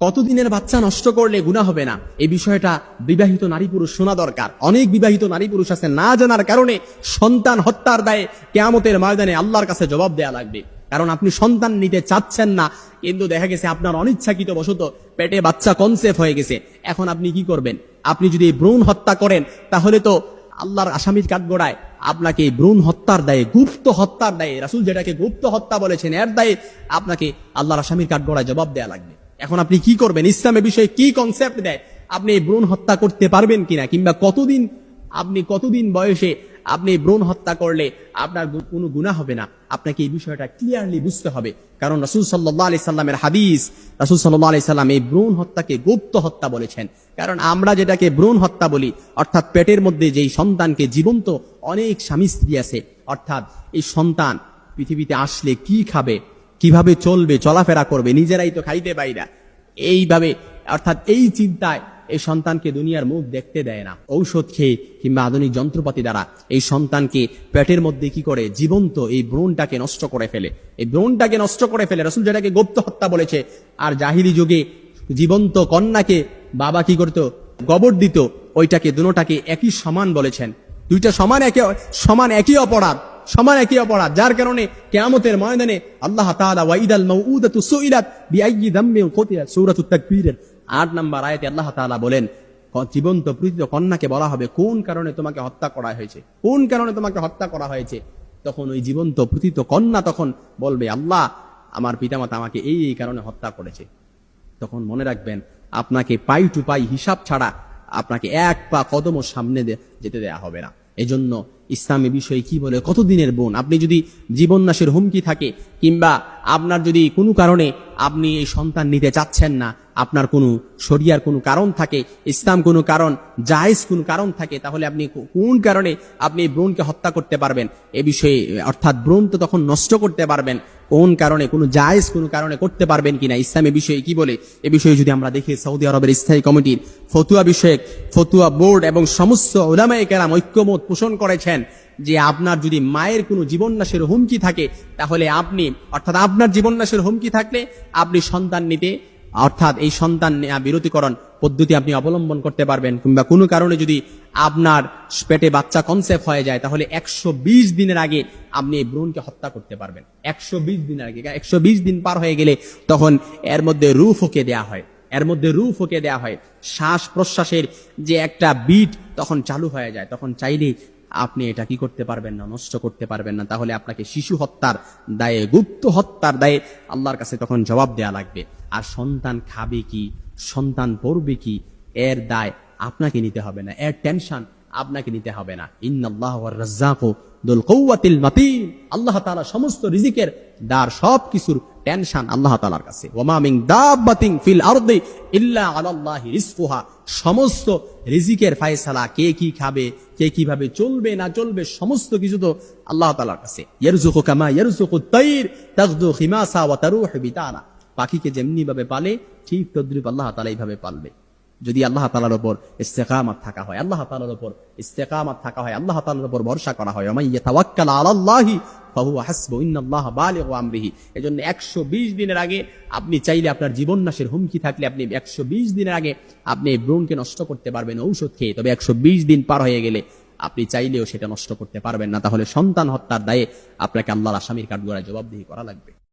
কতদিনের বাচ্চা নষ্ট করলে গুনাহ হবে না, এই বিষয়টা বিবাহিত নারী পুরুষ শোনা দরকার। অনেক বিবাহিত নারী পুরুষ আছে না জানার কারণে সন্তান হত্যার দায়ে কিয়ামতের ময়দানে আল্লাহর কাছে জবাব দেয়া লাগবে। কারণ আপনি সন্তান নিতে চাচ্ছেন না, কিন্তু দেখা গেছে আপনার অনিচ্ছাকৃত বশত পেটে বাচ্চা কনসেপ্ট হয়ে গেছে। এখন আপনি কি করবেন? আপনি যদি ভ্রূণ হত্যা করেন তাহলে তো আল্লাহর আসামির কাঠগড়ায় আপনাকে ভ্রূণ হত্যার দায়ে, গুপ্ত হত্যার দায়ে, রাসূল যেটাকে গুপ্ত হত্যা বলেছেন, এর দায়ে আপনাকে আল্লাহর আসামির কাঠগড়ায় জবাব দেয়া লাগবে। এখন আপনি কি করবেন? ইসলামের বিষয়ে কি কনসেপ্ট দেয়, আপনি ভ্রূণ হত্যা করতে পারবেন কিনা, কিংবা কতদিন বয়সে আপনি ভ্রূণ হত্যা করলে আপনার কোনো গুনাহ হবে না, আপনাকে এই বিষয়টা ক্লিয়ারলি বুঝতে হবে। কারণ রাসূল সাল্লাল্লাহু আলাইহি সাল্লামের হাদিস, রাসূল সাল্লাল্লাহু আলাইহি সাল্লাম এই ভ্রূণ হত্যাকে গুপ্ত হত্যা বলেছেন। কারণ আমরা যেটাকে ভ্রূণ হত্যা বলি, অর্থাৎ পেটের মধ্যে যেই সন্তানকে জীবন্ত, অনেক স্বামী স্ত্রী আছে, অর্থাৎ এই সন্তান পৃথিবীতে আসলে কি খাবে, কিভাবে চলবে, চলাফেরা করবে, নিজেরাই তো খাইতে পাই না, এইভাবে অর্থাৎ এই চিন্তায় এই সন্তানকে দুনিয়ার মুখ দেখতে দেয় না। ঔষধ খেয়ে কিংবা আধুনিক যন্ত্রপাতি দ্বারা এই সন্তানকে পেটের মধ্যে কি করে জীবন্ত এই ভ্রূণটাকে নষ্ট করে ফেলে, এই ভ্রূণটাকে নষ্ট করে ফেলে। রাসূল যেটাকে গুপ্ত হত্যা বলেছে। আর জাহিলি যুগে জীবন্ত কন্যাকে বাবা কি করতো? গোবর দিত। ওইটাকে দুটোটাকে একই সমান বলেছেন। দুইটা সমান একই অপরাধ, যার কারণে কিয়ামতের ময়দানে আল্লাহ তাআলা ওয়াইদাল মাউউদাতু সুইলাত বিআইয়ি যামবিন কুতিলাত, সূরাতুত তাকবীরের ৮ নম্বর আয়াতে আল্লাহ তাআলা বলেন, জীবন্ত প্রকৃত কন্যাকে বলা হবে কোন কারণে তোমাকে হত্যা করা হয়েছে, তখন ওই জীবন্ত প্রকৃত কন্যা তখন বলবে, আল্লাহ আমার পিতামাতা আমাকে এই কারণে হত্যা করেছে। তখন মনে রাখবেন, আপনাকে পাই টু পাই হিসাব ছাড়া আপনাকে এক পা কদমও সামনে যেতে দেয়া হবে না। এজন্য ইসলামী বিষয়ে কি বলে, কতদিনের বোন, আপনি যদি জীবন নাশের হুমকি থাকে, কিংবা আপনার যদি কোনো কারণে আপনি এই সন্তান নিতে চাচ্ছেন না, আপনার কোনো শরিয়ার কোনো কারণ থাকে, ইসলাম কোনো কারণ, জায়েজ কোনো কারণ থাকে, তাহলে আপনি কোন কারণে আপনি এই ভ্রূণকে হত্যা করতে পারবেন এ বিষয়ে, অর্থাৎ ভ্রূণ তো তখন নষ্ট করতে পারবেন, কোন কারণে, কোনো জায়েজ কোনো কারণে করতে পারবেন কিনা, ইসলামের বিষয়ে কি বলে এ বিষয়ে যদি আমরা দেখি, সৌদি আরবের স্থায়ী কমিটির ফতুয়া বোর্ড এবং সমস্ত উলামায়ে কেরাম ঐক্যমত পোষণ করেছেন যে আপনার যদি মায়ের কোনো জীবননাশের হুমকি থাকে, তাহলে আপনি, অর্থাৎ আপনার জীবননাশের হুমকি থাকলে আপনি সন্তান নিতে, অর্থাৎ এই সন্তান বিরতিকরণ পদ্ধতি আপনি অবলম্বন করতে পারবেন। কিংবা কোনো কারণে যদি আপনার পেটে বাচ্চা কনসেপ্ট হয়ে যায়, তাহলে 120 দিনের আগে আপনি এই ভ্রূণকে হত্যা করতে পারবেন। 120 দিনের আগে, 120 দিন পার হয়ে গেলে তখন এর মধ্যে রূহ ফুঁকে দেয়া হয়, শ্বাস প্রশ্বাসের যে একটা বিট তখন চালু হয়ে যায়, তখন চাইলেই আপনি এটা কি করতে পারবেন না, নষ্ট করতে পারবেন না। তাহলে আপনাকে শিশু হত্যার দায়ে, গুপ্ত হত্যার দায়ে আল্লাহর কাছে তখন জবাব দেয়া লাগবে। আর সন্তান খাবে কি, সন্তান পড়বে কি, এর দায় আপনাকে নিতে হবে না, এর টেনশন আপনাকে নিতে হবে না। ইন্নাল্লাহু ওয়ার রাজ্জাকু দুল কুওয়াতিল মাতিন, আল্লাহ তাআলা সমস্ত রিজিকের দার, সব কিছুর টেনশন আল্লাহ তাআলার কাছে। ওয়ামা মিন দাব্বাতিন ফিল আরদি ইল্লা আলাল্লাহি রিজকুহা, সমস্ত রিজিকের ফয়সালা, কে কি খাবে, কে কিভাবে চলবে না চলবে, সমস্ত কিছু তো আল্লাহ তাআলার কাছে। ইয়ারযুকু কামা ইয়ারযুকুত তাইর তাগদু খিমাসা ওয়া তারুহু বিতানা, পাখিকে যেমনি ভাবে পালে ঠিক তদ্রুপ আল্লাহ তাআলা এইভাবে পালবে। যদি আল্লাহ তাআলার উপর ইস্তেকামত থাকা হয়, আল্লাহ তাআলার উপর ভরসা করা হয়। ওয়া ইয়াতাওয়াক্কাল আলাল্লাহি ফাহুয়া হাসবু ইন্নাল্লাহা বালিগু আমরিহি। এজন্য 120 দিনের আগে আপনি চাইলে, আপনার জীবন নাশের হুমকি থাকলে, আপনি 120 দিনের আগে আপনি এই ভ্রূণকে নষ্ট করতে পারবেন ঔষধ খেয়ে। তবে 120 দিন পার হয়ে গেলে আপনি চাইলেও সেটা নষ্ট করতে পারবেন না। তাহলে সন্তান হত্যার দায়ে আপনাকে আল্লাহর আসামির কাঠগড়ায় জবাবদিহি করা লাগবে।